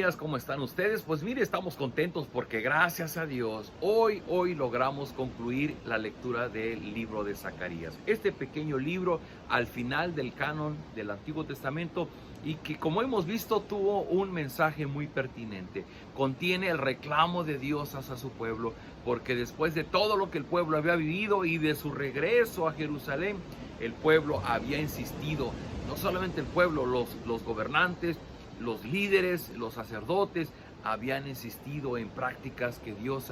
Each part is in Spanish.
días, ¿cómo están ustedes? Pues mire, estamos contentos porque gracias a Dios, hoy logramos concluir la lectura del libro de Zacarías. Este pequeño libro al final del canon del Antiguo Testamento y que, como hemos visto, tuvo un mensaje muy pertinente. Contiene el reclamo de Dios hacia su pueblo, porque después de todo lo que el pueblo había vivido y de su regreso a Jerusalén, el pueblo había insistido, no solamente el pueblo, los gobernantes, los líderes, los sacerdotes habían insistido en prácticas que Dios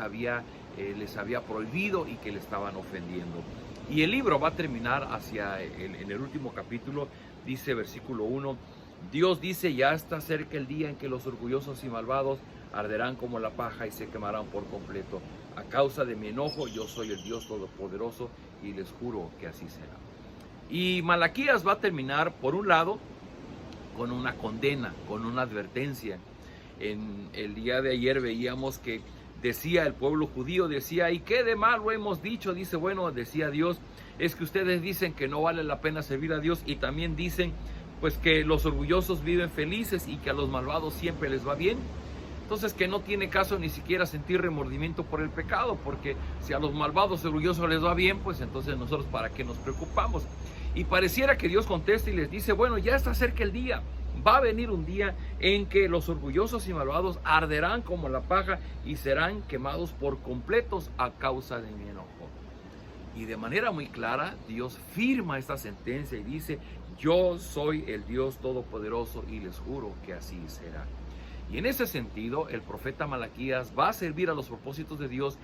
les había prohibido y que le estaban ofendiendo. Y el libro va a terminar en el último capítulo, dice versículo 1, Dios dice: ya está cerca el día en que los orgullosos y malvados arderán como la paja y se quemarán por completo. A causa de mi enojo, yo soy el Dios Todopoderoso y les juro que así será. Y Malaquías va a terminar, por un lado, con una condena, con una advertencia. En el día de ayer veíamos que decía el pueblo judío, decía: ¿y qué de malo hemos dicho? Dice, bueno, decía Dios, es que ustedes dicen que no vale la pena servir a Dios y también dicen pues que los orgullosos viven felices y que a los malvados siempre les va bien. Entonces, que no tiene caso ni siquiera sentir remordimiento por el pecado, porque si a los malvados orgullosos les va bien, pues entonces nosotros ¿para qué nos preocupamos? Y pareciera que Dios contesta y les dice: bueno, ya está cerca el día, va a venir un día en que los orgullosos y malvados arderán como la paja y serán quemados por completos a causa de mi enojo. Y de manera muy clara, Dios firma esta sentencia y dice: yo soy el Dios Todopoderoso y les juro que así será. Y en ese sentido, el profeta Malaquías va a servir a los propósitos de Dios,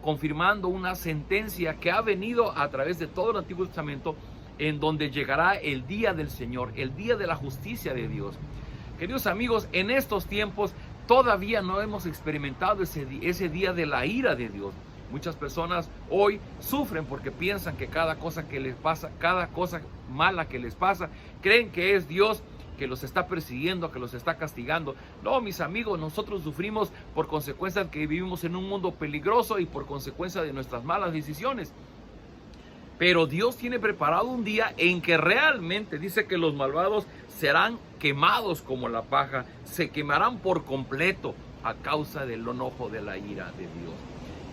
confirmando una sentencia que ha venido a través de todo el Antiguo Testamento, en donde llegará el día del Señor, el día de la justicia de Dios. Queridos amigos, en estos tiempos todavía no hemos experimentado ese día de la ira de Dios. Muchas personas hoy sufren porque piensan que cada cosa que les pasa, cada cosa mala que les pasa, creen que es Dios que los está persiguiendo, que los está castigando. No, mis amigos, nosotros sufrimos por consecuencia de que vivimos en un mundo peligroso y por consecuencia de nuestras malas decisiones. Pero Dios tiene preparado un día en que realmente dice que los malvados serán quemados como la paja, se quemarán por completo a causa del enojo de la ira de Dios.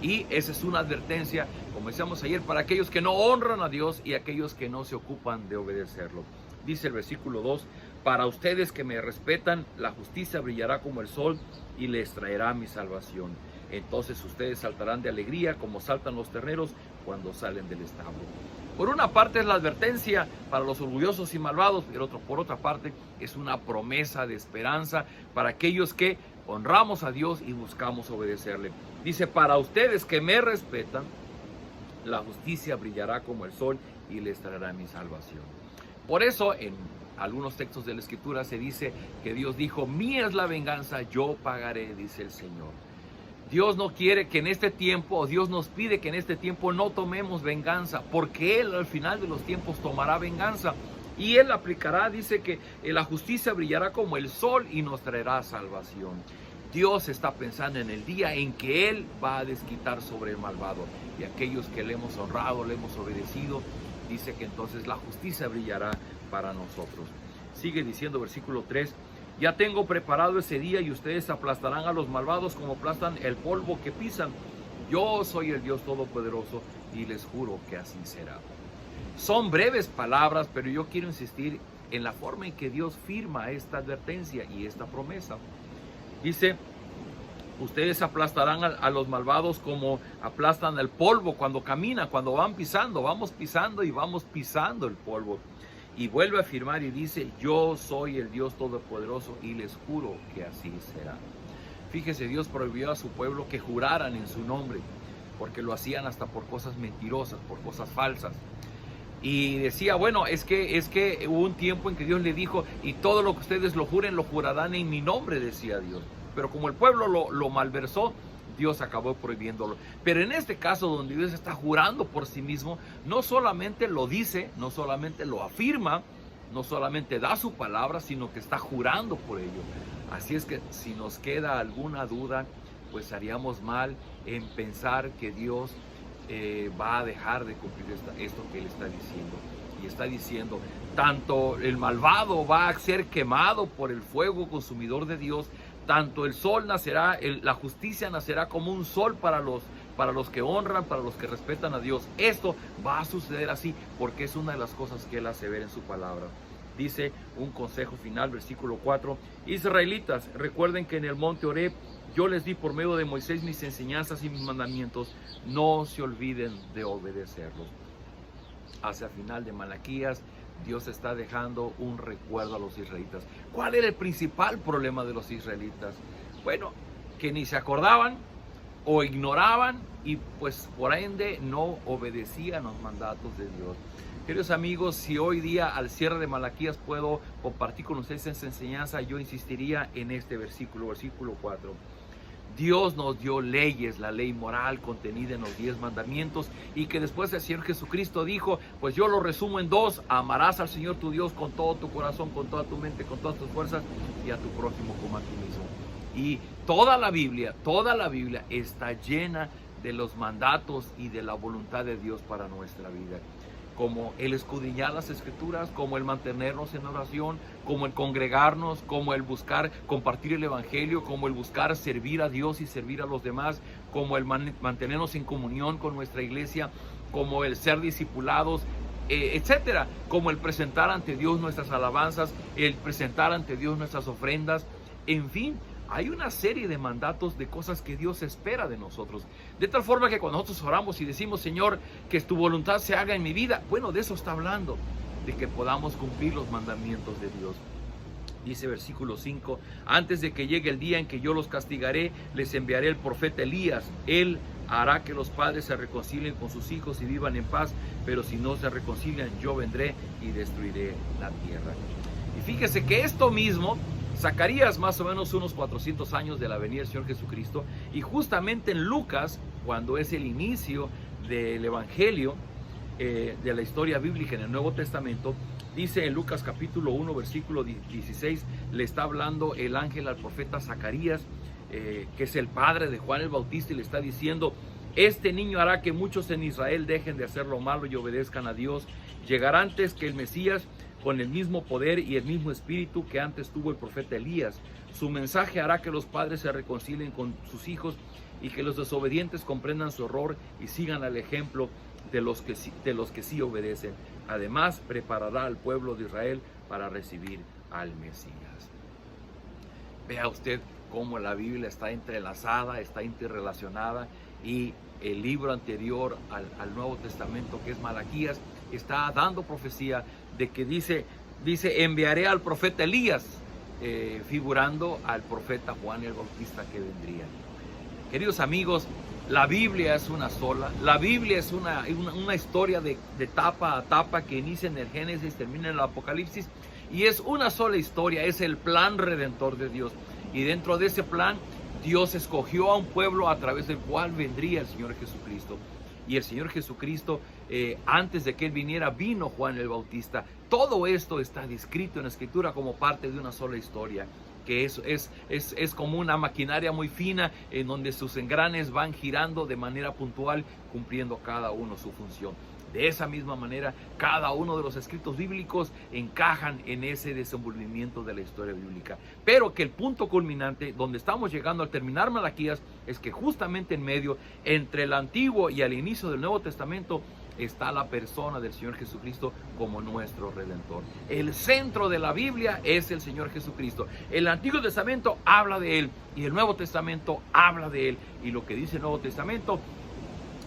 Y esa es una advertencia, como decíamos ayer, para aquellos que no honran a Dios y aquellos que no se ocupan de obedecerlo. Dice el versículo 2, para ustedes que me respetan, la justicia brillará como el sol y les traerá mi salvación. Entonces ustedes saltarán de alegría como saltan los terneros cuando salen del establo. Por una parte es la advertencia para los orgullosos y malvados, pero por otra parte es una promesa de esperanza para aquellos que honramos a Dios y buscamos obedecerle. Dice, para ustedes que me respetan, la justicia brillará como el sol y les traerá mi salvación. Por eso en algunos textos de la Escritura se dice que Dios dijo: mía es la venganza, yo pagaré, dice el Señor. Dios no quiere que en este tiempo, o Dios nos pide que en este tiempo no tomemos venganza, porque Él al final de los tiempos tomará venganza. Y Él aplicará, dice que la justicia brillará como el sol y nos traerá salvación. Dios está pensando en el día en que Él va a desquitar sobre el malvado. Y aquellos que le hemos honrado, le hemos obedecido, dice que entonces la justicia brillará para nosotros. Sigue diciendo versículo 3, ya tengo preparado ese día y ustedes aplastarán a los malvados como aplastan el polvo que pisan. Yo soy el Dios Todopoderoso y les juro que así será. Son breves palabras, pero yo quiero insistir en la forma en que Dios firma esta advertencia y esta promesa. Dice, ustedes aplastarán a los malvados como aplastan el polvo cuando caminan, cuando van pisando. Vamos pisando y vamos pisando el polvo. Y vuelve a afirmar y dice, yo soy el Dios Todopoderoso y les juro que así será. Fíjese, Dios prohibió a su pueblo que juraran en su nombre, porque lo hacían hasta por cosas mentirosas, por cosas falsas. Y decía, bueno, es que hubo un tiempo en que Dios le dijo, y todo lo que ustedes lo juren, lo jurarán en mi nombre, decía Dios. Pero como el pueblo lo malversó, Dios acabó prohibiéndolo. Pero en este caso, donde Dios está jurando por sí mismo, no solamente lo dice, no solamente lo afirma, no solamente da su palabra, sino que está jurando por ello. Así es que si nos queda alguna duda, pues haríamos mal en pensar que Dios va a dejar de cumplir esto que Él está diciendo. Y está diciendo, tanto el malvado va a ser quemado por el fuego consumidor de Dios, tanto el sol nacerá, la justicia nacerá como un sol para los que honran, para los que respetan a Dios. Esto va a suceder así porque es una de las cosas que Él hace ver en su palabra. Dice un consejo final, versículo 4, israelitas, recuerden que en el monte Horeb yo les di por medio de Moisés mis enseñanzas y mis mandamientos, no se olviden de obedecerlos. Hacia el final de Malaquías, Dios está dejando un recuerdo a los israelitas. ¿Cuál era el principal problema de los israelitas? Bueno, que ni se acordaban o ignoraban y pues por ende no obedecían los mandatos de Dios. Queridos amigos, si hoy día al cierre de Malaquías puedo compartir con ustedes esa enseñanza, yo insistiría en este versículo 4. Dios nos dio leyes, la ley moral contenida en los 10 mandamientos, y que después el Señor Jesucristo dijo, pues yo lo resumo en 2, amarás al Señor tu Dios con todo tu corazón, con toda tu mente, con todas tus fuerzas, y a tu prójimo como a ti mismo. Y toda la Biblia está llena de los mandatos y de la voluntad de Dios para nuestra vida. Como el escudriñar las Escrituras, como el mantenernos en oración, como el congregarnos, como el buscar compartir el Evangelio, como el buscar servir a Dios y servir a los demás, como el mantenernos en comunión con nuestra iglesia, como el ser discipulados, etcétera, como el presentar ante Dios nuestras alabanzas, el presentar ante Dios nuestras ofrendas, en fin. Hay una serie de mandatos, de cosas que Dios espera de nosotros. De tal forma que cuando nosotros oramos y decimos, Señor, que tu voluntad se haga en mi vida, bueno, de eso está hablando, de que podamos cumplir los mandamientos de Dios. Dice versículo 5, antes de que llegue el día en que yo los castigaré, les enviaré el profeta Elías. Él hará que los padres se reconcilien con sus hijos y vivan en paz, pero si no se reconcilian, yo vendré y destruiré la tierra. Y fíjese que esto mismo, Zacarías, más o menos unos 400 años de la venida del Señor Jesucristo, y justamente en Lucas, cuando es el inicio del Evangelio, de la historia bíblica en el Nuevo Testamento, dice en Lucas capítulo 1, versículo 16, le está hablando el ángel al profeta Zacarías, que es el padre de Juan el Bautista, y le está diciendo, este niño hará que muchos en Israel dejen de hacer lo malo y obedezcan a Dios. Llegará antes que el Mesías, con el mismo poder y el mismo espíritu que antes tuvo el profeta Elías. Su mensaje hará que los padres se reconcilien con sus hijos y que los desobedientes comprendan su error y sigan al ejemplo de los que sí obedecen. Además, preparará al pueblo de Israel para recibir al Mesías. Vea usted cómo la Biblia está entrelazada, está interrelacionada, y el libro anterior al Nuevo Testamento, que es Malaquías, está dando profecía de que dice enviaré al profeta Elías, figurando al profeta Juan el Bautista que vendría. Queridos amigos, la Biblia es una sola. La Biblia es una historia de tapa a tapa que inicia en el Génesis, termina en el Apocalipsis, y es una sola historia, es el plan redentor de Dios. Y dentro de ese plan, Dios escogió a un pueblo a través del cual vendría el Señor Jesucristo. Y el Señor Jesucristo, antes de que Él viniera, vino Juan el Bautista. Todo esto está descrito en la Escritura como parte de una sola historia, que es como una maquinaria muy fina en donde sus engranes van girando de manera puntual, cumpliendo cada uno su función. De esa misma manera, cada uno de los escritos bíblicos encajan en ese desenvolvimiento de la historia bíblica. Pero que el punto culminante, donde estamos llegando al terminar Malaquías, es que justamente en medio, entre el Antiguo y el inicio del Nuevo Testamento, está la persona del Señor Jesucristo como nuestro Redentor. El centro de la Biblia es el Señor Jesucristo. El Antiguo Testamento habla de Él y el Nuevo Testamento habla de Él. Y lo que dice el Nuevo Testamento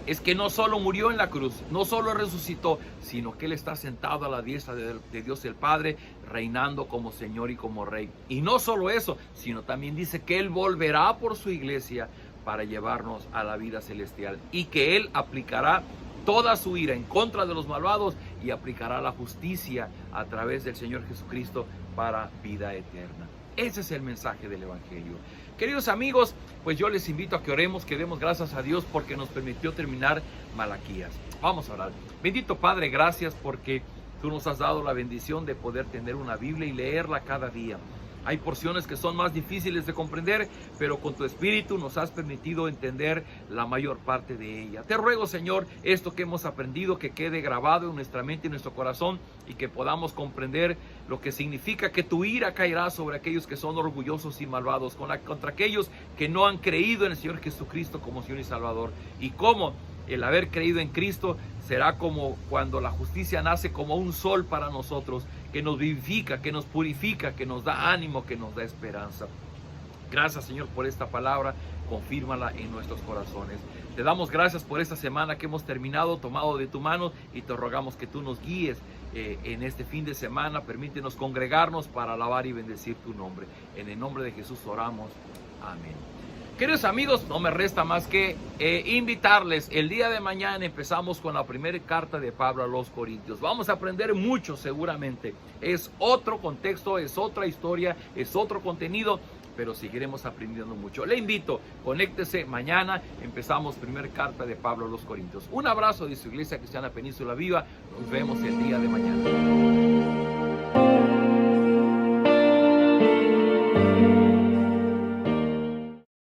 es que no solo murió en la cruz, no solo resucitó, sino que Él está sentado a la diestra de Dios el Padre, reinando como Señor y como Rey. Y no solo eso, sino también dice que Él volverá por su iglesia para llevarnos a la vida celestial, y que Él aplicará toda su ira en contra de los malvados y aplicará la justicia a través del Señor Jesucristo para vida eterna. Ese es el mensaje del Evangelio. Queridos amigos, pues yo les invito a que oremos, que demos gracias a Dios porque nos permitió terminar Malaquías. Vamos a orar. Bendito Padre, gracias porque tú nos has dado la bendición de poder tener una Biblia y leerla cada día. Hay porciones que son más difíciles de comprender, pero con tu Espíritu nos has permitido entender la mayor parte de ella. Te ruego, Señor, esto que hemos aprendido, que quede grabado en nuestra mente y en nuestro corazón, y que podamos comprender lo que significa que tu ira caerá sobre aquellos que son orgullosos y malvados, contra aquellos que no han creído en el Señor Jesucristo como Señor y Salvador, y cómo el haber creído en Cristo será como cuando la justicia nace como un sol para nosotros, que nos vivifica, que nos purifica, que nos da ánimo, que nos da esperanza. Gracias, Señor, por esta palabra. Confírmala en nuestros corazones. Te damos gracias por esta semana que hemos terminado, tomado de tu mano, y te rogamos que tú nos guíes en este fin de semana. Permítenos congregarnos para alabar y bendecir tu nombre. En el nombre de Jesús oramos. Amén. Queridos amigos, no me resta más que invitarles. El día de mañana empezamos con la primera carta de Pablo a los Corintios. Vamos a aprender mucho seguramente. Es otro contexto, es otra historia, es otro contenido, pero seguiremos aprendiendo mucho. Le invito, conéctese mañana. Empezamos primera carta de Pablo a los Corintios. Un abrazo de su Iglesia Cristiana Península Viva. Nos vemos el día de mañana.